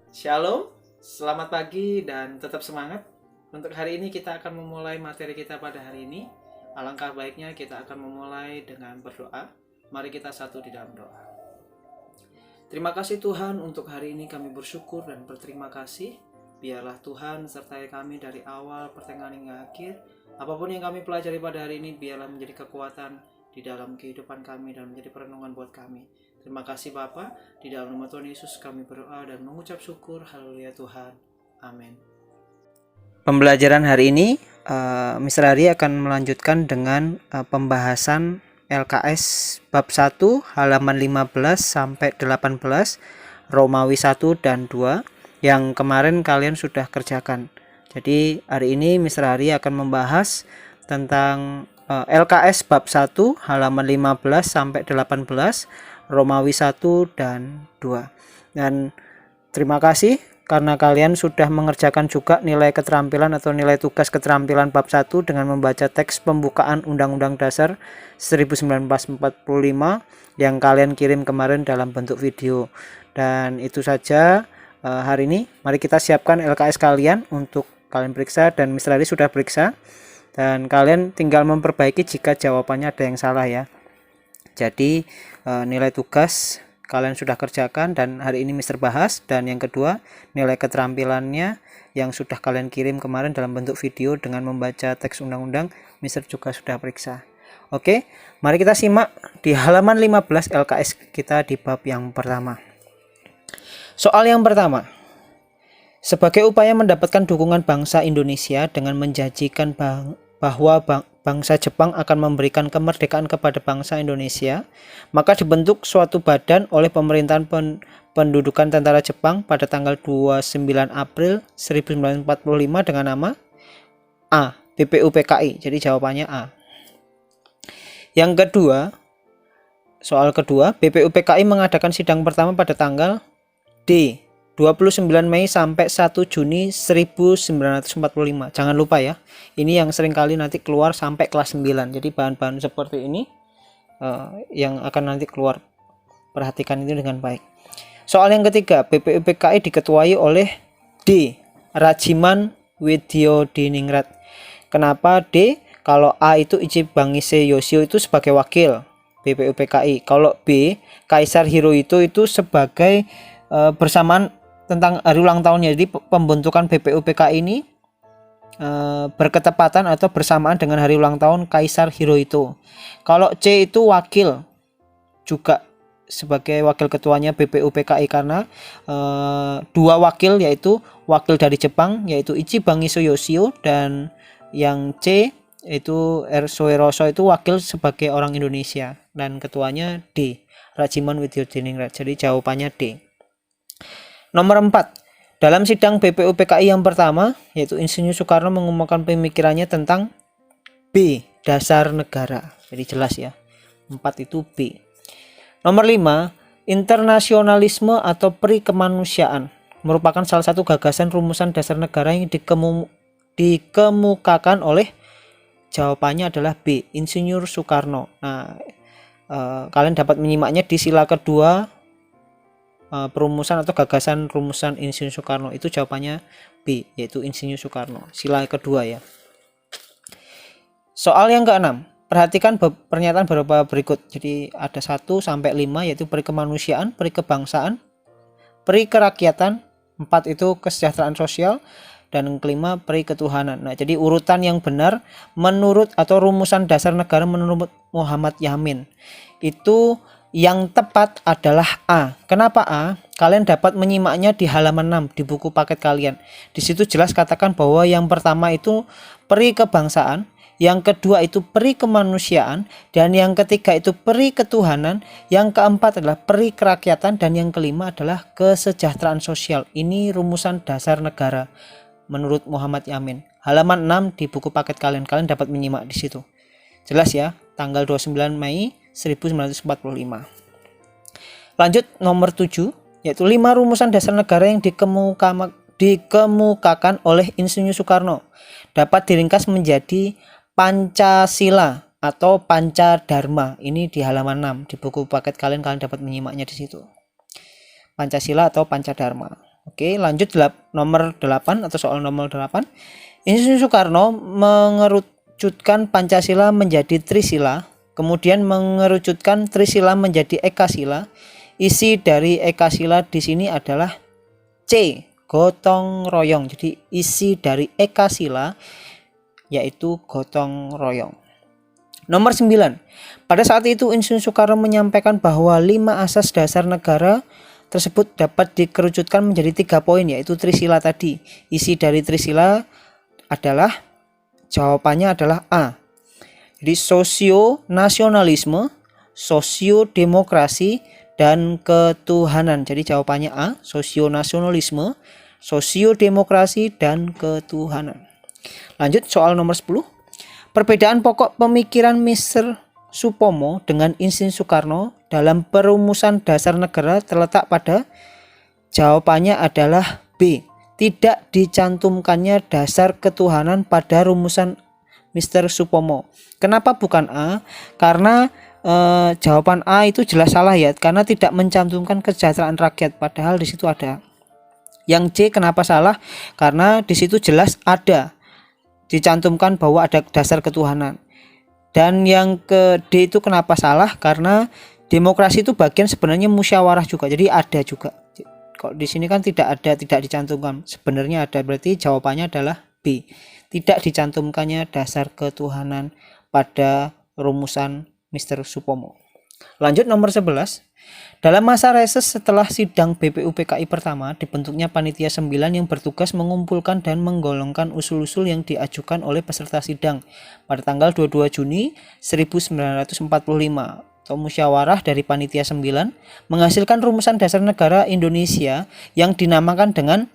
Shalom, selamat pagi dan tetap semangat. Untuk hari ini kita akan memulai materi kita pada hari ini. Alangkah baiknya kita akan memulai dengan berdoa. Mari kita satu di dalam doa. Terima kasih Tuhan, untuk hari ini kami bersyukur dan berterima kasih. Biarlah Tuhan sertai kami dari awal, pertengahan hingga akhir. Apapun yang kami pelajari pada hari ini, biarlah menjadi kekuatan di dalam kehidupan kami dan menjadi perenungan buat kami. Terima kasih Bapa, di dalam nama Tuhan Yesus kami berdoa dan mengucap syukur. Haleluya Tuhan. Amin. Pembelajaran hari ini, Mr. Ari akan melanjutkan dengan pembahasan LKS bab 1 halaman 15 sampai 18, Romawi 1 dan 2 yang kemarin kalian sudah kerjakan. Jadi hari ini Mr. Ari akan membahas tentang LKS bab 1 halaman 15 sampai 18, Romawi 1 dan 2. Dan terima kasih karena kalian sudah mengerjakan juga nilai keterampilan atau nilai tugas keterampilan bab 1 dengan membaca teks pembukaan Undang-Undang Dasar 1945 yang kalian kirim kemarin dalam bentuk video. Dan itu saja hari ini. Mari kita siapkan LKS kalian untuk kalian periksa, dan Mr. Ari sudah periksa. Dan kalian tinggal memperbaiki jika jawabannya ada yang salah ya. Jadi nilai tugas kalian sudah kerjakan dan hari ini Mister bahas, dan yang kedua nilai keterampilannya yang sudah kalian kirim kemarin dalam bentuk video dengan membaca teks undang-undang, Mister juga sudah periksa. Oke, mari kita simak di halaman 15 LKS kita di bab yang pertama. Soal yang pertama. Sebagai upaya mendapatkan dukungan bangsa Indonesia dengan menjanjikan bahwa bangsa Jepang akan memberikan kemerdekaan kepada bangsa Indonesia, maka dibentuk suatu badan oleh pemerintahan pendudukan tentara Jepang pada tanggal 29 April 1945 dengan nama A. BPUPKI. Jadi jawabannya A. Yang kedua, soal kedua, BPUPKI mengadakan sidang pertama pada tanggal D. 29 Mei sampai 1 Juni 1945. Jangan lupa ya, ini yang sering kali nanti keluar sampai kelas 9. Jadi bahan-bahan seperti ini yang akan nanti keluar. Perhatikan itu dengan baik. Soal yang ketiga, BPUPKI diketuai oleh D. Rajiman Widyodiningrat. Kenapa D? Kalau A itu Ichibangise Yoshio itu sebagai wakil BPUPKI. Kalau B, Kaisar Hirohito itu sebagai bersamaan tentang hari ulang tahunnya. Jadi pembentukan BPUPKI ini berketepatan atau bersamaan dengan hari ulang tahun Kaisar Hirohito. Kalau C itu wakil, juga sebagai wakil ketuanya BPUPKI karena dua wakil, yaitu wakil dari Jepang yaitu Ichibangise Yoshio, dan yang C itu Soeroso itu wakil sebagai orang Indonesia, dan ketuanya D. Rajiman Widyodiningrat. Jadi jawabannya D. Nomor 4. Dalam sidang BPUPKI yang pertama, yaitu Insinyur Soekarno mengumumkan pemikirannya tentang B. Dasar negara. Jadi jelas ya. 4 itu B. Nomor 5. Internasionalisme atau peri kemanusiaan merupakan salah satu gagasan rumusan dasar negara yang dikemukakan oleh, jawabannya adalah B. Insinyur Soekarno. Nah, kalian dapat menyimaknya di sila kedua perumusan atau gagasan rumusan Insinyur Soekarno. Itu jawabannya B, yaitu Insinyur Soekarno. Sila kedua ya. Soal yang ke-6. Perhatikan pernyataan beberapa berikut. Jadi ada 1 sampai 5, yaitu peri kemanusiaan, peri kebangsaan, peri kerakyatan, 4 itu kesejahteraan sosial, dan yang kelima peri ketuhanan. Nah, jadi urutan yang benar menurut atau rumusan dasar negara menurut Muhammad Yamin itu yang tepat adalah A. Kenapa A? Kalian dapat menyimaknya di halaman 6 di buku paket kalian. Di situ jelas katakan bahwa yang pertama itu peri kebangsaan, yang kedua itu peri kemanusiaan, dan yang ketiga itu peri ketuhanan, yang keempat adalah peri kerakyatan, dan yang kelima adalah kesejahteraan sosial. Ini rumusan dasar negara menurut Muhammad Yamin. Halaman 6 di buku paket kalian. Kalian dapat menyimak di situ. Jelas ya, tanggal 29 Mei 1945. Lanjut nomor 7, yaitu 5 rumusan dasar negara yang dikemukakan oleh Insinyur Soekarno dapat diringkas menjadi Pancasila atau Pancadharma. Ini di halaman 6 di buku paket kalian dapat menyimaknya di situ. Pancasila atau Pancadharma. Oke, lanjut nomor 8 atau soal nomor 8. Insinyur Soekarno mengerucutkan Pancasila menjadi Trisila, kemudian mengerucutkan Trisila menjadi Ekasila. Isi dari Ekasila di sini adalah C, gotong royong. Jadi isi dari Ekasila yaitu gotong royong. Nomor 9. Pada saat itu Insinyur Soekarno menyampaikan bahwa 5 asas dasar negara tersebut dapat dikerucutkan menjadi 3 poin, yaitu Trisila tadi. Isi dari Trisila adalah, jawabannya adalah A. Jadi sosio-nasionalisme, sosio-demokrasi, dan ketuhanan. Jadi jawabannya A, sosio-nasionalisme, sosio-demokrasi, dan ketuhanan. Lanjut soal nomor 10. Perbedaan pokok pemikiran Mr. Supomo dengan Insinyur Soekarno dalam perumusan dasar negara terletak pada, jawabannya adalah B. Tidak dicantumkannya dasar ketuhanan pada rumusan Mr. Supomo. Kenapa bukan A? Karena jawaban A itu jelas salah ya, karena tidak mencantumkan kesejahteraan rakyat, padahal di situ ada. Yang C kenapa salah? Karena di situ jelas ada dicantumkan bahwa ada dasar ketuhanan. Dan yang ke D itu kenapa salah? Karena demokrasi itu bagian sebenarnya musyawarah juga, jadi ada juga. Kok di sini kan tidak dicantumkan. Sebenarnya ada, berarti jawabannya adalah B. Tidak dicantumkannya dasar ketuhanan pada rumusan Mr. Supomo. Lanjut nomor 11. Dalam masa reses setelah sidang BPUPKI pertama, dibentuknya Panitia 9 yang bertugas mengumpulkan dan menggolongkan usul-usul yang diajukan oleh peserta sidang pada tanggal 22 Juni 1945. Atau musyawarah dari Panitia 9 menghasilkan rumusan dasar negara Indonesia yang dinamakan dengan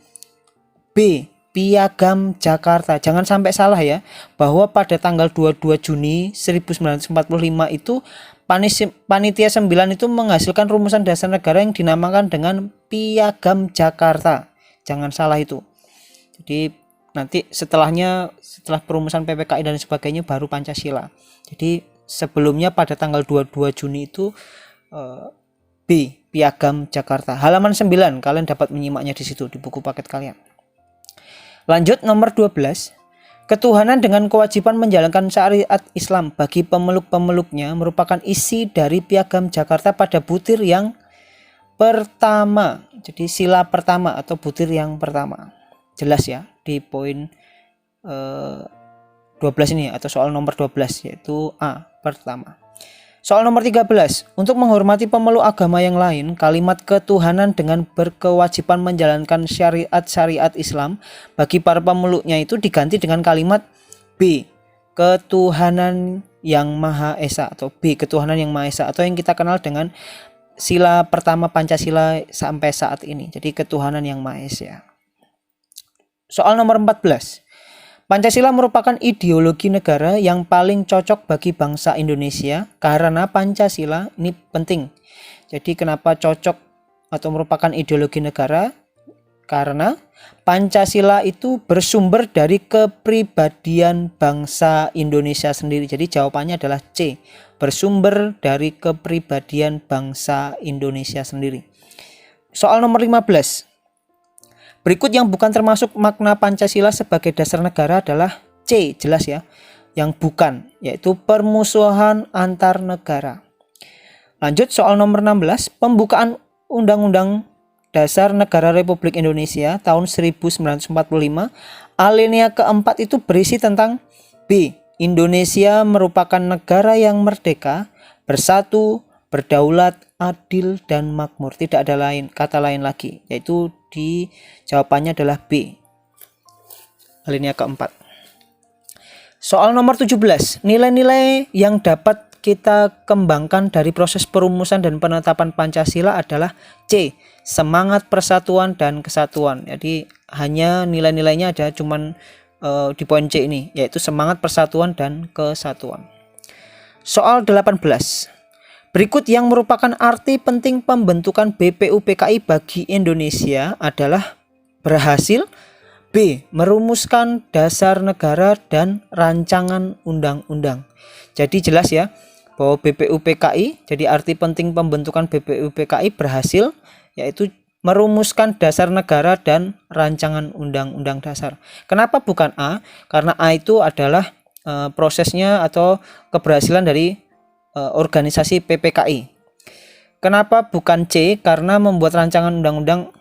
B. Piagam Jakarta. Jangan sampai salah ya, bahwa pada tanggal 22 Juni 1945 itu Panitia 9 itu menghasilkan rumusan dasar negara yang dinamakan dengan Piagam Jakarta. Jangan salah itu. Jadi nanti setelah perumusan PPKI dan sebagainya baru Pancasila. Jadi sebelumnya pada tanggal 22 Juni itu B. Piagam Jakarta. Halaman 9, kalian dapat menyimaknya di situ di buku paket kalian. Lanjut nomor 12. Ketuhanan dengan kewajiban menjalankan syariat Islam bagi pemeluk-pemeluknya merupakan isi dari Piagam Jakarta pada butir yang pertama. Jadi sila pertama atau butir yang pertama. Jelas ya di poin 12 ini atau soal nomor 12, yaitu A, pertama. Soal nomor 13. Untuk menghormati pemeluk agama yang lain, kalimat ketuhanan dengan berkewajiban menjalankan syariat Islam bagi para pemeluknya itu diganti dengan kalimat B. Ketuhanan yang Maha Esa atau B. Ketuhanan yang Maha Esa atau yang kita kenal dengan sila pertama Pancasila sampai saat ini. Jadi ketuhanan yang Maha Esa. Soal nomor 14. Pancasila merupakan ideologi negara yang paling cocok bagi bangsa Indonesia karena Pancasila ini penting. Jadi kenapa cocok atau merupakan ideologi negara? Karena Pancasila itu bersumber dari kepribadian bangsa Indonesia sendiri. Jadi jawabannya adalah C. Bersumber dari kepribadian bangsa Indonesia sendiri. Soal nomor 15. Berikut yang bukan termasuk makna Pancasila sebagai dasar negara adalah C, jelas ya. Yang bukan, yaitu permusuhan antar negara. Lanjut soal nomor 16, pembukaan Undang-Undang Dasar Negara Republik Indonesia tahun 1945, alinea keempat itu berisi tentang B. Indonesia merupakan negara yang merdeka, bersatu, berdaulat, adil, dan makmur. Tidak ada kata lain lagi, yaitu jawabannya adalah B. Alinea keempat. Soal nomor 17. Nilai-nilai yang dapat kita kembangkan dari proses perumusan dan penetapan Pancasila adalah C. Semangat persatuan dan kesatuan. Jadi hanya nilai-nilainya ada cuman di poin C ini, yaitu semangat persatuan dan kesatuan. Soal 18. Berikut yang merupakan arti penting pembentukan BPUPKI bagi Indonesia adalah berhasil B. Merumuskan dasar negara dan rancangan undang-undang. Jadi jelas ya bahwa BPUPKI, jadi arti penting pembentukan BPUPKI berhasil, yaitu merumuskan dasar negara dan rancangan undang-undang dasar. Kenapa bukan A? Karena A itu adalah prosesnya atau keberhasilan dari organisasi PPKI. Kenapa bukan C? Karena membuat rancangan undang-undang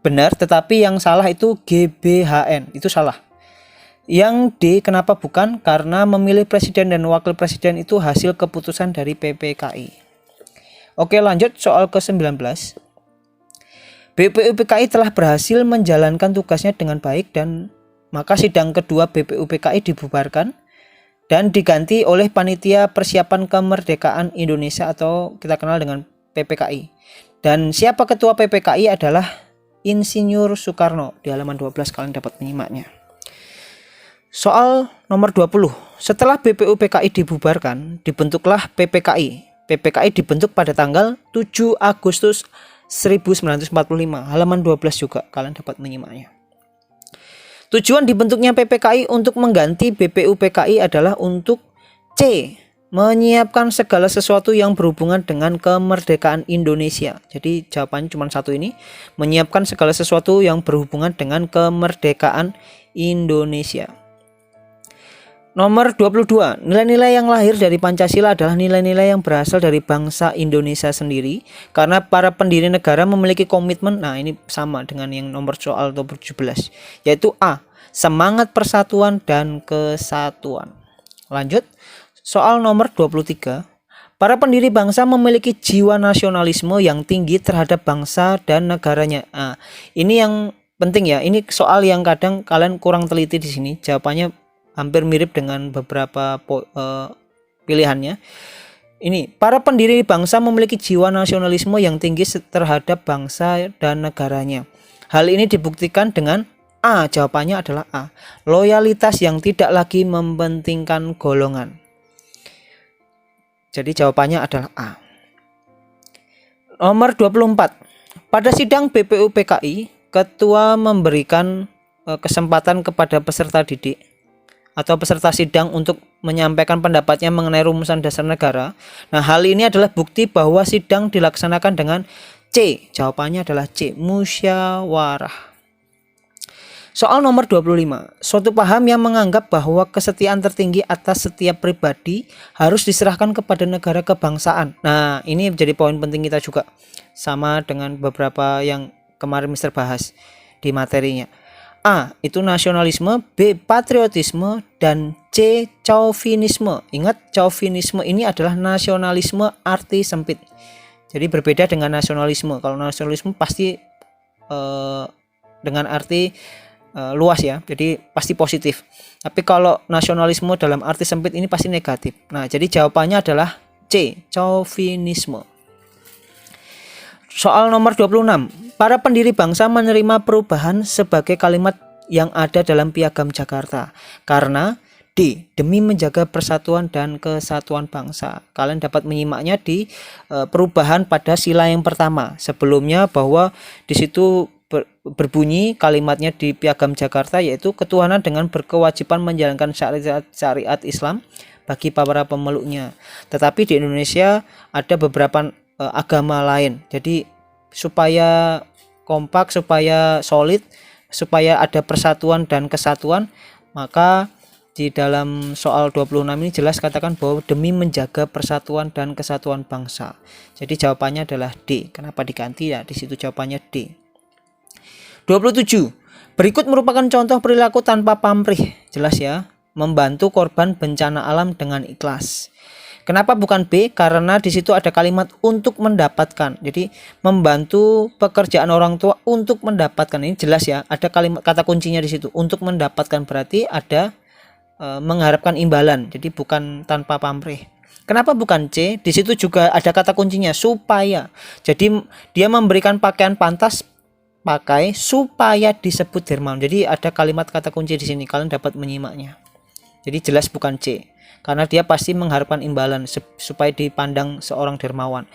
benar, tetapi yang salah itu GBHN, itu salah. Yang D, kenapa bukan? Karena memilih presiden dan wakil presiden itu hasil keputusan dari PPKI. Oke, lanjut soal ke-19. BPUPKI telah berhasil menjalankan tugasnya dengan baik dan maka sidang kedua BPUPKI dibubarkan dan diganti oleh Panitia Persiapan Kemerdekaan Indonesia atau kita kenal dengan PPKI. Dan siapa ketua PPKI adalah Insinyur Soekarno. Di halaman 12 kalian dapat menyimaknya. Soal nomor 20. Setelah BPUPKI dibubarkan, dibentuklah PPKI. PPKI dibentuk pada tanggal 7 Agustus 1945. Halaman 12 juga kalian dapat menyimaknya. Tujuan dibentuknya PPKI untuk mengganti BPUPKI adalah untuk C. Menyiapkan segala sesuatu yang berhubungan dengan kemerdekaan Indonesia. Jadi jawabannya cuma satu ini. Menyiapkan segala sesuatu yang berhubungan dengan kemerdekaan Indonesia. Nomor 22. Nilai-nilai yang lahir dari Pancasila adalah nilai-nilai yang berasal dari bangsa Indonesia sendiri. Karena para pendiri negara memiliki komitmen. Nah, ini sama dengan yang nomor soal nomor 17. Yaitu A. Semangat persatuan dan kesatuan. Lanjut. Soal nomor 23. Para pendiri bangsa memiliki jiwa nasionalisme yang tinggi terhadap bangsa dan negaranya. Nah, ini yang penting ya. Ini soal yang kadang kalian kurang teliti di sini. Jawabannya hampir mirip dengan beberapa pilihannya. Ini, para pendiri bangsa memiliki jiwa nasionalisme yang tinggi terhadap bangsa dan negaranya. Hal ini dibuktikan dengan A. Jawabannya adalah A. Loyalitas yang tidak lagi mementingkan golongan. Jadi jawabannya adalah A. Nomor 24. Pada sidang BPUPKI, ketua memberikan kesempatan kepada peserta didik atau peserta sidang untuk menyampaikan pendapatnya mengenai rumusan dasar negara. Nah, hal ini adalah bukti bahwa sidang dilaksanakan dengan C. Jawabannya adalah C. Musyawarah. Soal nomor 25. Suatu paham yang menganggap bahwa kesetiaan tertinggi atas setiap pribadi harus diserahkan kepada negara kebangsaan. Nah, ini menjadi poin penting kita juga. Sama dengan beberapa yang kemarin Mister bahas di materinya. A. Itu nasionalisme, B. patriotisme, dan C. chauvinisme. Ingat, chauvinisme ini adalah nasionalisme arti sempit. Jadi berbeda dengan nasionalisme. Kalau nasionalisme pasti dengan arti luas ya, jadi pasti positif. Tapi kalau nasionalisme dalam arti sempit ini pasti negatif. Nah, jadi jawabannya adalah C. chauvinisme. Soal nomor 26. Para pendiri bangsa menerima perubahan sebagai kalimat yang ada dalam Piagam Jakarta karena D. Demi menjaga persatuan dan kesatuan bangsa. Kalian dapat menyimaknya di perubahan pada sila yang pertama. Sebelumnya bahwa di situ berbunyi kalimatnya di Piagam Jakarta yaitu ketuhanan dengan berkewajiban menjalankan syariat Islam bagi para pemeluknya. Tetapi di Indonesia ada beberapa agama lain. Jadi supaya kompak, supaya solid, supaya ada persatuan dan kesatuan, maka di dalam soal 26 ini jelas katakan bahwa demi menjaga persatuan dan kesatuan bangsa. Jadi jawabannya adalah D. Kenapa diganti? Ya, di situ jawabannya D. 27. Berikut merupakan contoh perilaku tanpa pamrih. Jelas ya, membantu korban bencana alam dengan ikhlas. Kenapa bukan B? Karena di situ ada kalimat untuk mendapatkan. Jadi membantu pekerjaan orang tua untuk mendapatkan. Ini jelas ya, ada kalimat kata kuncinya di situ. Untuk mendapatkan berarti ada mengharapkan imbalan. Jadi bukan tanpa pamrih. Kenapa bukan C? Di situ juga ada kata kuncinya supaya. Jadi dia memberikan pakaian pantas pakai supaya disebut dermawan. Jadi ada kalimat kata kunci di sini. Kalian dapat menyimaknya. Jadi jelas bukan C. Karena dia pasti mengharapkan imbalan supaya dipandang seorang dermawan.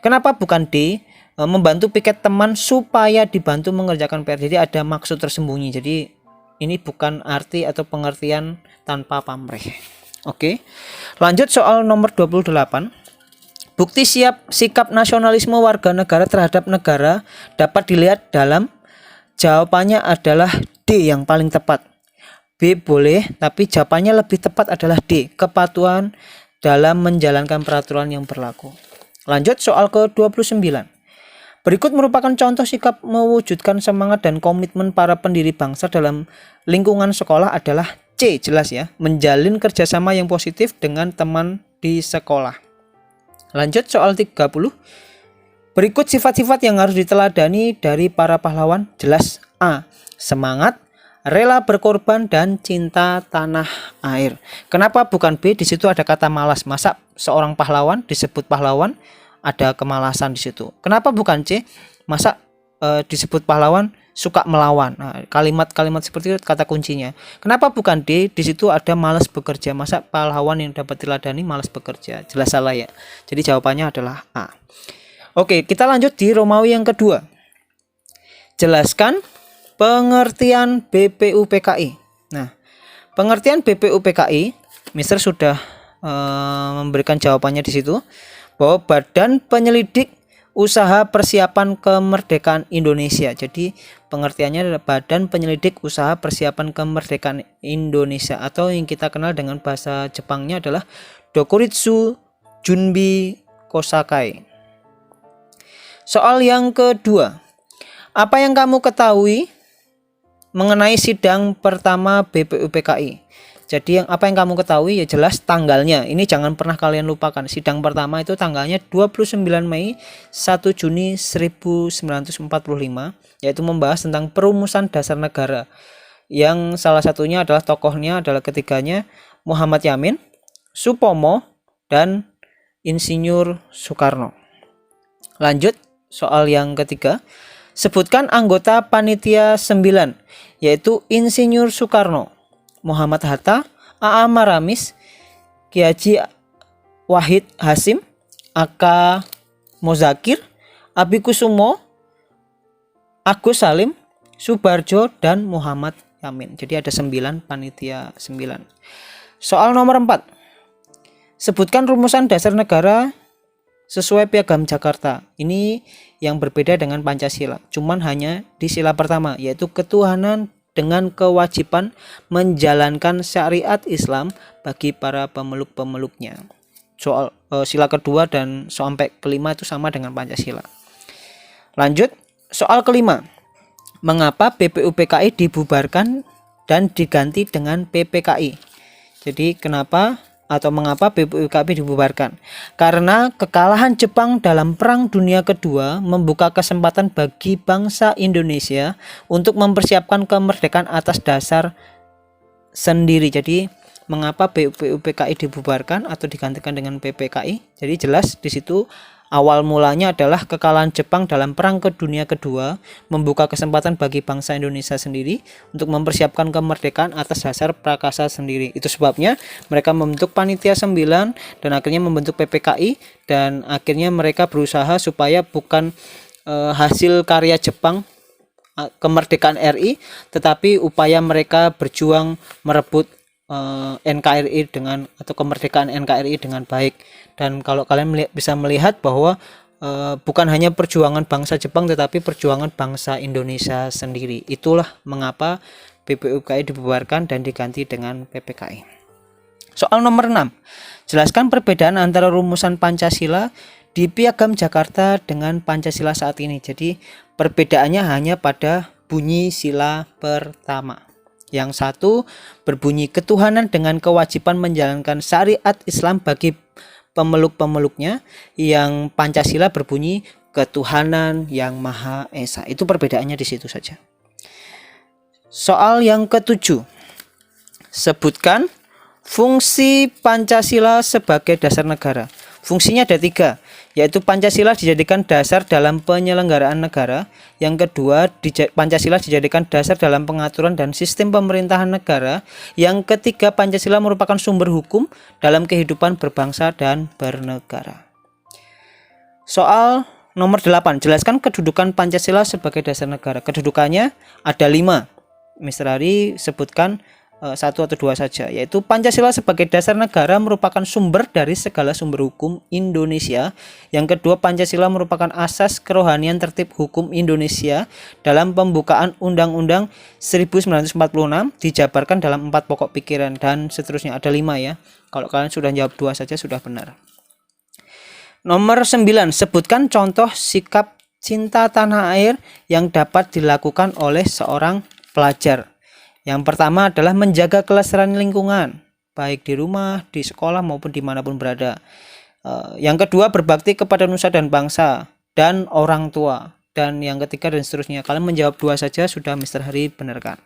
Kenapa bukan D? Membantu piket teman supaya dibantu mengerjakan PR. Jadi ada maksud tersembunyi. Jadi ini bukan arti atau pengertian tanpa pamrih. Oke. Lanjut soal nomor 28. Bukti sikap nasionalisme warga negara terhadap negara dapat dilihat dalam jawabannya adalah D yang paling tepat. B boleh, tapi jawabannya lebih tepat adalah D, kepatuhan dalam menjalankan peraturan yang berlaku. Lanjut soal ke-29. Berikut merupakan contoh sikap mewujudkan semangat dan komitmen para pendiri bangsa dalam lingkungan sekolah adalah C, jelas ya, menjalin kerjasama yang positif dengan teman di sekolah. Lanjut soal 30. Berikut sifat-sifat yang harus diteladani dari para pahlawan. Jelas A, semangat, rela berkorban, dan cinta tanah air. Kenapa bukan B? Di situ ada kata malas. Masa seorang pahlawan disebut pahlawan ada kemalasan di situ? Kenapa bukan C? Masa disebut pahlawan suka melawan? Nah, kalimat-kalimat seperti itu kata kuncinya. Kenapa bukan D? Di situ ada malas bekerja. Masa pahlawan yang dapat diladani malas bekerja? Jelas salah ya. Jadi jawabannya adalah A. Oke, kita lanjut di Romawi yang kedua. Jelaskan pengertian BPUPKI. Nah, pengertian BPUPKI, Mister sudah memberikan jawabannya di situ, bahwa Badan Penyelidik Usaha Persiapan Kemerdekaan Indonesia. Jadi pengertiannya adalah Badan Penyelidik Usaha Persiapan Kemerdekaan Indonesia, atau yang kita kenal dengan bahasa Jepangnya adalah Dokuritsu Junbi Kosakai. Soal yang kedua. Apa yang kamu ketahui mengenai sidang pertama BPUPKI? Jadi apa yang kamu ketahui ya jelas tanggalnya. Ini jangan pernah kalian lupakan. Sidang pertama itu tanggalnya 29 Mei 1 Juni 1945, yaitu membahas tentang perumusan dasar negara. Yang salah satunya adalah tokohnya adalah ketiganya Muhammad Yamin, Supomo, dan Insinyur Soekarno. Lanjut soal yang ketiga. Sebutkan anggota panitia 9, yaitu Insinyur Soekarno, Muhammad Hatta, A.A. Maramis, Ki Haji Wahid Hasim, A.K. Mozakir, Abi Kusumo, Agus Salim, Subarjo, dan Muhammad Yamin. Jadi ada 9 panitia 9. Soal nomor 4. Sebutkan rumusan dasar negara sesuai Piagam Jakarta. Ini yang berbeda dengan Pancasila. Cuman hanya di sila pertama, yaitu ketuhanan dengan kewajiban menjalankan syariat Islam bagi para pemeluk-pemeluknya. Soal sila kedua dan sampai kelima itu sama dengan Pancasila. Lanjut, soal kelima. Mengapa BPUPKI dibubarkan dan diganti dengan PPKI? Jadi mengapa BPUPKI dibubarkan? Karena kekalahan Jepang dalam Perang Dunia Kedua membuka kesempatan bagi bangsa Indonesia untuk mempersiapkan kemerdekaan atas dasar sendiri. Jadi mengapa BPUPKI dibubarkan atau digantikan dengan PPKI? Jadi jelas di situ awal mulanya adalah kekalahan Jepang dalam Perang Dunia Kedua membuka kesempatan bagi bangsa Indonesia sendiri untuk mempersiapkan kemerdekaan atas dasar prakasa sendiri. Itu sebabnya mereka membentuk panitia 9 dan akhirnya membentuk PPKI, dan akhirnya mereka berusaha supaya bukan hasil karya Jepang kemerdekaan RI, tetapi upaya mereka berjuang merebut NKRI atau kemerdekaan NKRI dengan baik. Dan kalau kalian bisa melihat bahwa bukan hanya perjuangan bangsa Jepang tetapi perjuangan bangsa Indonesia sendiri. Itulah mengapa BPUPKI dibubarkan dan diganti dengan PPKI. Soal nomor 6. Jelaskan perbedaan antara rumusan Pancasila di Piagam Jakarta dengan Pancasila saat ini. Jadi perbedaannya hanya pada bunyi sila pertama. Yang satu berbunyi ketuhanan dengan kewajiban menjalankan syariat Islam bagi pemeluk-pemeluknya. Yang Pancasila berbunyi ketuhanan yang Maha Esa. Itu perbedaannya di situ saja. Soal yang ketujuh. Sebutkan fungsi Pancasila sebagai dasar negara. Fungsinya ada 3, yaitu Pancasila dijadikan dasar dalam penyelenggaraan negara. Yang kedua, Pancasila dijadikan dasar dalam pengaturan dan sistem pemerintahan negara. Yang ketiga, Pancasila merupakan sumber hukum dalam kehidupan berbangsa dan bernegara. Soal nomor 8, jelaskan kedudukan Pancasila sebagai dasar negara. Kedudukannya ada 5. Mr. Hari sebutkan satu atau dua saja, yaitu Pancasila sebagai dasar negara merupakan sumber dari segala sumber hukum Indonesia. Yang kedua, Pancasila merupakan asas kerohanian tertib hukum Indonesia. Dalam pembukaan Undang-Undang 1946 dijabarkan dalam 4 pokok pikiran, dan seterusnya, ada 5 ya. Kalau kalian sudah jawab 2 saja sudah benar. Nomor 9, sebutkan contoh sikap cinta tanah air yang dapat dilakukan oleh seorang pelajar. Yang pertama adalah menjaga kelestarian lingkungan, baik di rumah, di sekolah, maupun dimanapun berada. Yang kedua, berbakti kepada nusa dan bangsa dan orang tua. Dan yang ketiga dan seterusnya. Kalian menjawab 2 saja sudah Mr. Hari benarkan.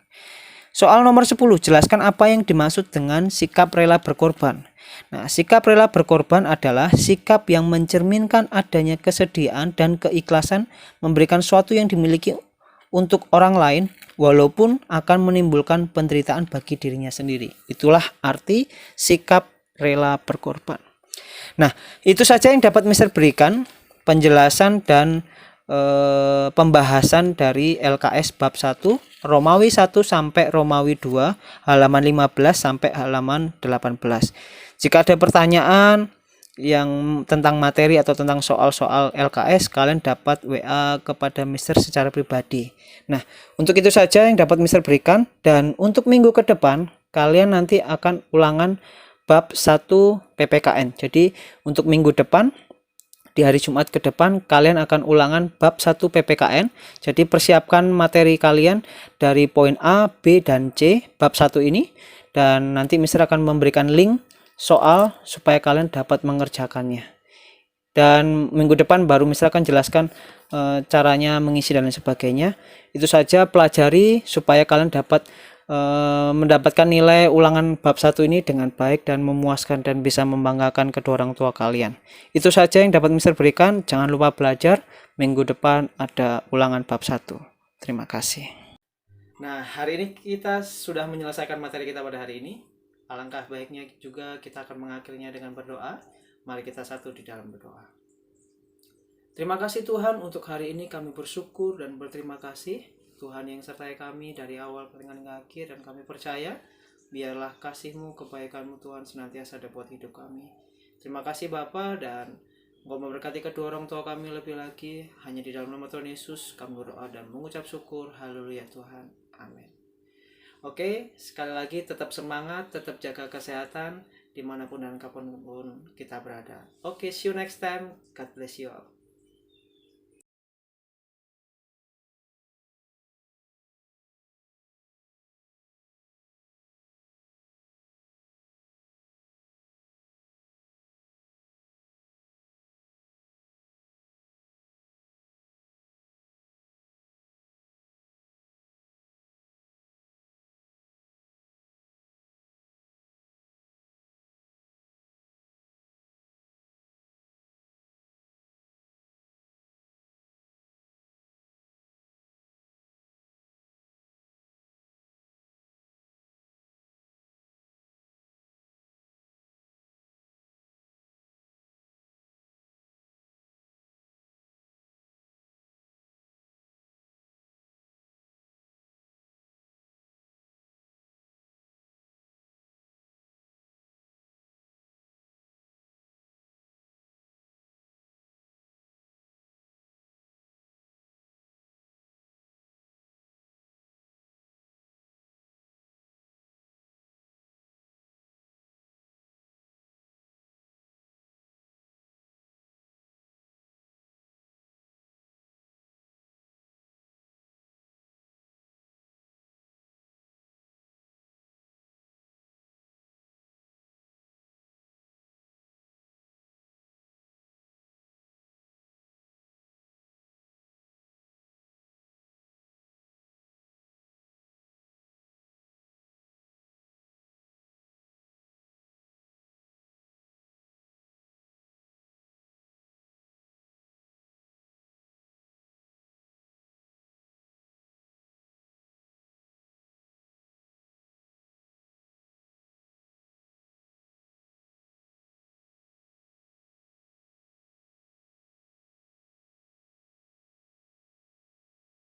Soal nomor 10, jelaskan apa yang dimaksud dengan sikap rela berkorban. Nah, sikap rela berkorban adalah sikap yang mencerminkan adanya kesediaan dan keikhlasan memberikan sesuatu yang dimiliki untuk orang lain walaupun akan menimbulkan penderitaan bagi dirinya sendiri. Itulah arti sikap rela berkorban. Nah, itu saja yang dapat Mister berikan penjelasan dan pembahasan dari LKS bab 1, Romawi 1 sampai Romawi 2, halaman 15 sampai halaman 18. Jika ada pertanyaan yang tentang materi atau tentang soal-soal LKS, kalian dapat WA kepada Mister secara pribadi. Nah, untuk itu saja yang dapat Mister berikan, dan untuk minggu ke depan kalian nanti akan ulangan bab 1 PPKN. Jadi untuk minggu depan, di hari Jumat ke depan, kalian akan ulangan bab 1 PPKN. Jadi persiapkan materi kalian dari poin A, B, dan C bab 1 ini, dan nanti Mister akan memberikan link soal supaya kalian dapat mengerjakannya. Dan minggu depan baru Mister akan jelaskan caranya mengisi dan lain sebagainya. Itu saja, pelajari supaya kalian dapat mendapatkan nilai ulangan bab 1 ini dengan baik dan memuaskan dan bisa membanggakan kedua orang tua kalian. Itu saja yang dapat Mister berikan. Jangan lupa belajar. Minggu depan ada ulangan bab 1. Terima kasih. Nah, hari ini kita sudah menyelesaikan materi kita pada hari ini. Alangkah baiknya juga kita akan mengakhirinya dengan berdoa. Mari kita satu di dalam berdoa. Terima kasih Tuhan, untuk hari ini kami bersyukur dan berterima kasih. Tuhan yang sertai kami dari awal hingga akhir, dan kami percaya biarlah kasih-Mu, kebaikan-Mu Tuhan senantiasa ada buat hidup kami. Terima kasih Bapa, dan Engkau memberkati kedua orang tua kami lebih lagi. Hanya di dalam nama Tuhan Yesus kami berdoa dan mengucap syukur. Haleluya Tuhan. Amin. Oke, sekali lagi tetap semangat, tetap jaga kesehatan dimanapun dan kapanpun kita berada. Oke, see you next time. God bless you all.